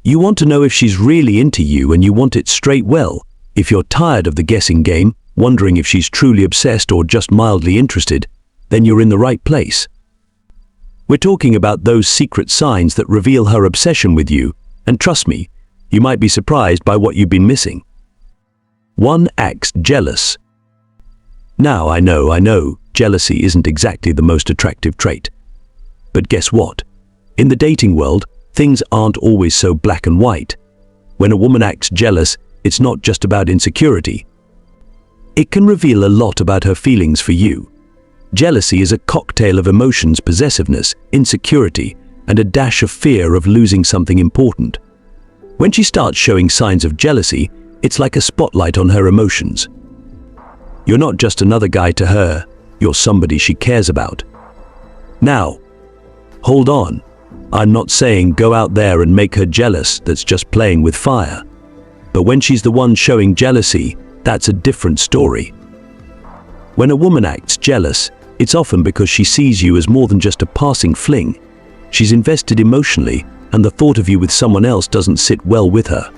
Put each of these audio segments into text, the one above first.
You want to know if she's really into you and you want it straight well. If you're tired of the guessing game, wondering if she's truly obsessed or just mildly interested, then you're in the right place. We're talking about those secret signs that reveal her obsession with you, and trust me, you might be surprised by what you've been missing. 1. Acts jealous. Now, I know, jealousy isn't exactly the most attractive trait. But guess what? In the dating world, things aren't always so black and white. When a woman acts jealous, it's not just about insecurity. It can reveal a lot about her feelings for you. Jealousy is a cocktail of emotions, possessiveness, insecurity, and a dash of fear of losing something important. When she starts showing signs of jealousy, it's like a spotlight on her emotions. You're not just another guy to her, you're somebody she cares about. Now, hold on. I'm not saying go out there and make her jealous, that's just playing with fire. But when she's the one showing jealousy, that's a different story. When a woman acts jealous, it's often because she sees you as more than just a passing fling. She's invested emotionally, and the thought of you with someone else doesn't sit well with her.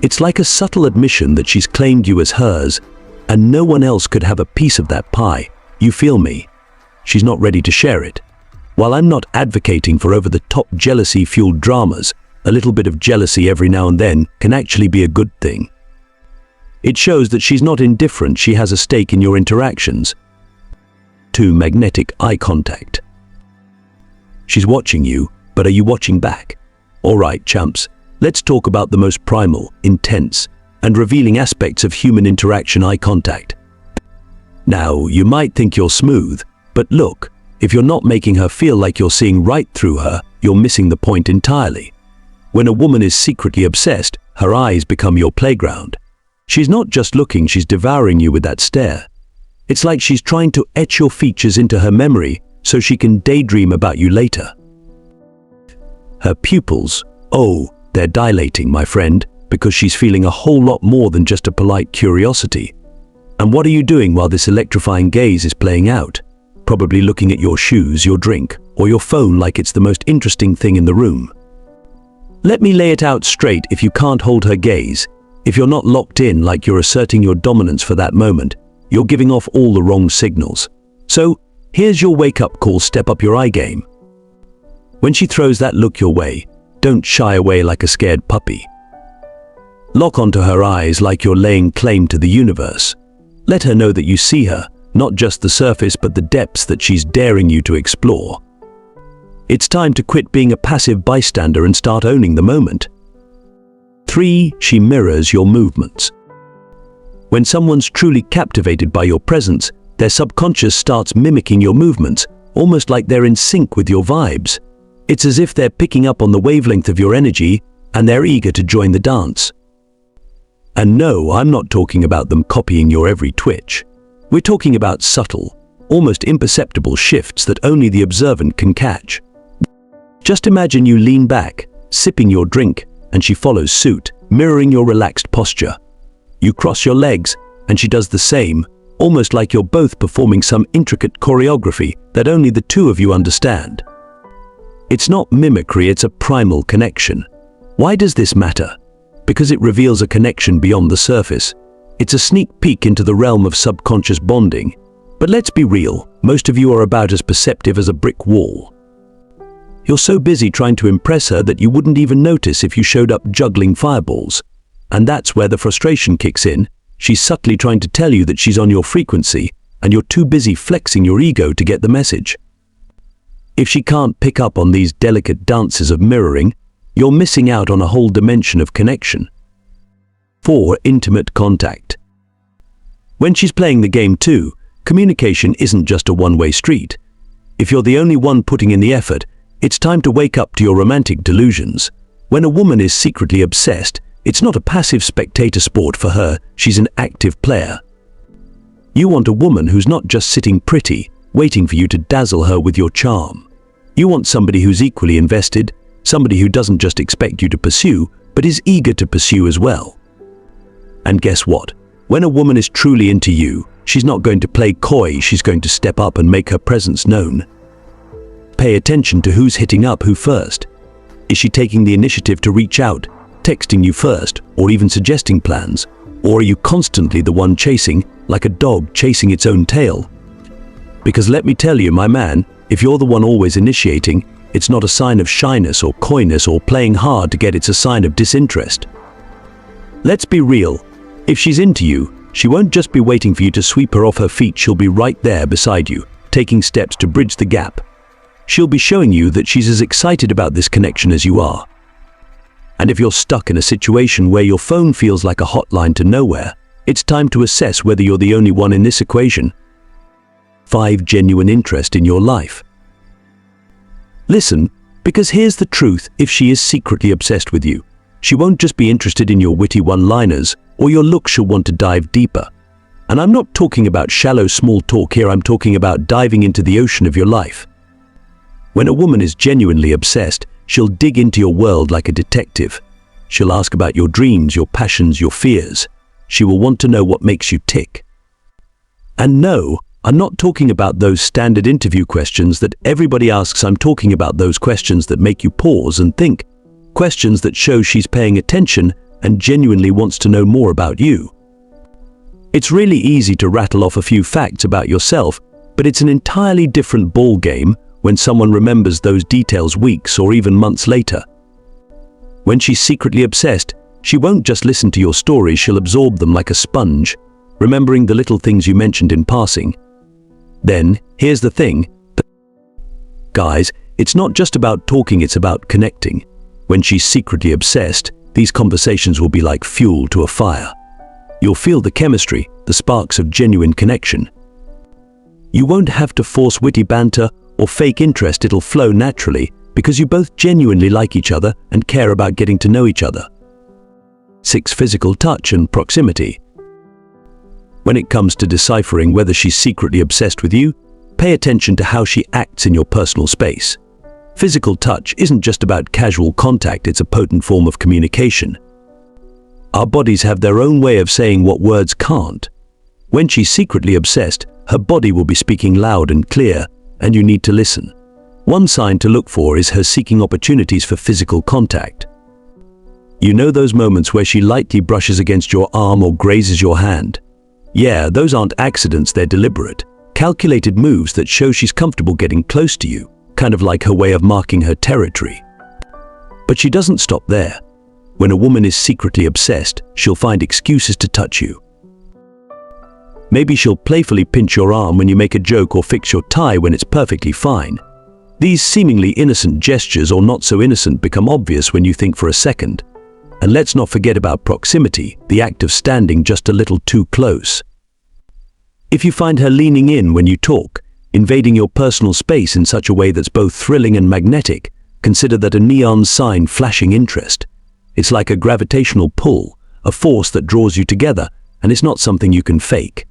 It's like a subtle admission that she's claimed you as hers, and no one else could have a piece of that pie. You feel me? She's not ready to share it. While I'm not advocating for over-the-top jealousy-fueled dramas, a little bit of jealousy every now and then can actually be a good thing. It shows that she's not indifferent, she has a stake in your interactions. 2. Magnetic eye contact. She's watching you, but are you watching back? Alright, champs, let's talk about the most primal, intense, and revealing aspects of human interaction: eye contact. Now, you might think you're smooth, but look, if you're not making her feel like you're seeing right through her, you're missing the point entirely. When a woman is secretly obsessed, her eyes become your playground. She's not just looking, she's devouring you with that stare. It's like she's trying to etch your features into her memory so she can daydream about you later. Her pupils, oh, they're dilating, my friend, because she's feeling a whole lot more than just a polite curiosity. And what are you doing while this electrifying gaze is playing out? Probably looking at your shoes, your drink, or your phone like it's the most interesting thing in the room. Let me lay it out straight: if you can't hold her gaze, if you're not locked in like you're asserting your dominance for that moment, you're giving off all the wrong signals. So, here's your wake-up call: step up your eye game. When she throws that look your way, don't shy away like a scared puppy. Lock onto her eyes like you're laying claim to the universe. Let her know that you see her, not just the surface but the depths that she's daring you to explore. It's time to quit being a passive bystander and start owning the moment. 3. She mirrors your movements. When someone's truly captivated by your presence, their subconscious starts mimicking your movements, almost like they're in sync with your vibes. It's as if they're picking up on the wavelength of your energy, and they're eager to join the dance. And no, I'm not talking about them copying your every twitch. We're talking about subtle, almost imperceptible shifts that only the observant can catch. Just imagine you lean back, sipping your drink, and she follows suit, mirroring your relaxed posture. You cross your legs, and she does the same, almost like you're both performing some intricate choreography that only the two of you understand. It's not mimicry, it's a primal connection. Why does this matter? Because it reveals a connection beyond the surface. It's a sneak peek into the realm of subconscious bonding. But let's be real, most of you are about as perceptive as a brick wall. You're so busy trying to impress her that you wouldn't even notice if you showed up juggling fireballs. And that's where the frustration kicks in. She's subtly trying to tell you that she's on your frequency, and you're too busy flexing your ego to get the message. If she can't pick up on these delicate dances of mirroring, you're missing out on a whole dimension of connection. 4. Intimate contact. When she's playing the game too, communication isn't just a one-way street. If you're the only one putting in the effort, it's time to wake up to your romantic delusions. When a woman is secretly obsessed, it's not a passive spectator sport for her, she's an active player. You want a woman who's not just sitting pretty, waiting for you to dazzle her with your charm. You want somebody who's equally invested, somebody who doesn't just expect you to pursue, but is eager to pursue as well. And guess what? When a woman is truly into you, she's not going to play coy, she's going to step up and make her presence known. Pay attention to who's hitting up who first. Is she taking the initiative to reach out, texting you first, or even suggesting plans? Or are you constantly the one chasing, like a dog chasing its own tail? Because let me tell you, my man, if you're the one always initiating, it's not a sign of shyness or coyness or playing hard to get, it's a sign of disinterest. Let's be real. If she's into you, she won't just be waiting for you to sweep her off her feet, she'll be right there beside you, taking steps to bridge the gap. She'll be showing you that she's as excited about this connection as you are. And if you're stuck in a situation where your phone feels like a hotline to nowhere, it's time to assess whether you're the only one in this equation. 5. Genuine interest in your life. Listen, because here's the truth: if she is secretly obsessed with you, she won't just be interested in your witty one-liners or your look, she'll want to dive deeper. And I'm not talking about shallow small talk here, I'm talking about diving into the ocean of your life. When a woman is genuinely obsessed, she'll dig into your world like a detective. She'll ask about your dreams, your passions, your fears. She will want to know what makes you tick. And no, I'm not talking about those standard interview questions that everybody asks. I'm talking about those questions that make you pause and think. Questions that show she's paying attention and genuinely wants to know more about you. It's really easy to rattle off a few facts about yourself, but it's an entirely different ball game when someone remembers those details weeks or even months later. When she's secretly obsessed, she won't just listen to your stories, she'll absorb them like a sponge, remembering the little things you mentioned in passing. Then, here's the thing. Guys, it's not just about talking, it's about connecting. When she's secretly obsessed, these conversations will be like fuel to a fire. You'll feel the chemistry, the sparks of genuine connection. You won't have to force witty banter or fake interest, it'll flow naturally because you both genuinely like each other and care about getting to know each other. 6. Physical touch and proximity. When it comes to deciphering whether she's secretly obsessed with you, pay attention to how she acts in your personal space. Physical touch isn't just about casual contact, it's a potent form of communication. Our bodies have their own way of saying what words can't. When she's secretly obsessed, her body will be speaking loud and clear, and you need to listen. One sign to look for is her seeking opportunities for physical contact. You know those moments where she lightly brushes against your arm or grazes your hand? Yeah, those aren't accidents, they're deliberate, calculated moves that show she's comfortable getting close to you, kind of like her way of marking her territory. But she doesn't stop there. When a woman is secretly obsessed, she'll find excuses to touch you. Maybe she'll playfully pinch your arm when you make a joke or fix your tie when it's perfectly fine. These seemingly innocent gestures, or not so innocent, become obvious when you think for a second. And let's not forget about proximity, the act of standing just a little too close. If you find her leaning in when you talk, invading your personal space in such a way that's both thrilling and magnetic, consider that a neon sign flashing interest. It's like a gravitational pull, a force that draws you together, and it's not something you can fake.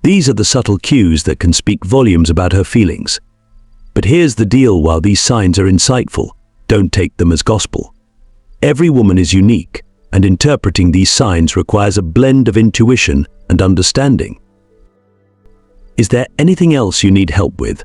These are the subtle cues that can speak volumes about her feelings. But here's the deal: while these signs are insightful, don't take them as gospel. Every woman is unique, and interpreting these signs requires a blend of intuition and understanding. Is there anything else you need help with?